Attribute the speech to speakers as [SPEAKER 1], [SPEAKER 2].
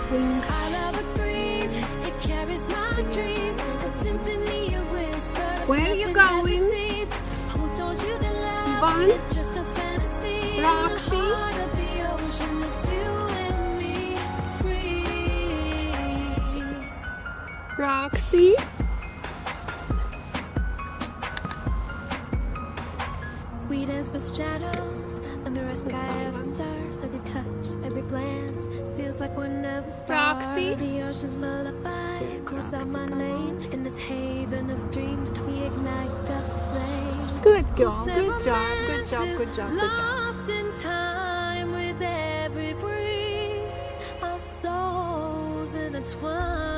[SPEAKER 1] swing.
[SPEAKER 2] I love a breeze, it carries my dreams. A symphony of whispers.
[SPEAKER 1] Where are you
[SPEAKER 2] nothing
[SPEAKER 1] going?
[SPEAKER 2] hesitates. Who told you that love
[SPEAKER 1] Yvonne?
[SPEAKER 2] is just a fantasy?
[SPEAKER 1] Roxy?
[SPEAKER 2] In the heart of the ocean, it's you and me, free.
[SPEAKER 1] Roxy?
[SPEAKER 2] We dance with shadows under a sky of stars. Every touch, every glance feels like we're never far.
[SPEAKER 1] Roxy?
[SPEAKER 2] The ocean's lullaby calls out my name. In this haven of dreams, we ignite the flame.
[SPEAKER 1] Good girl.
[SPEAKER 2] Said
[SPEAKER 1] Good job. Good
[SPEAKER 2] romance
[SPEAKER 1] job.
[SPEAKER 2] is
[SPEAKER 1] Good job. Good job.
[SPEAKER 2] Lost in time with every breeze. Our souls intertwine.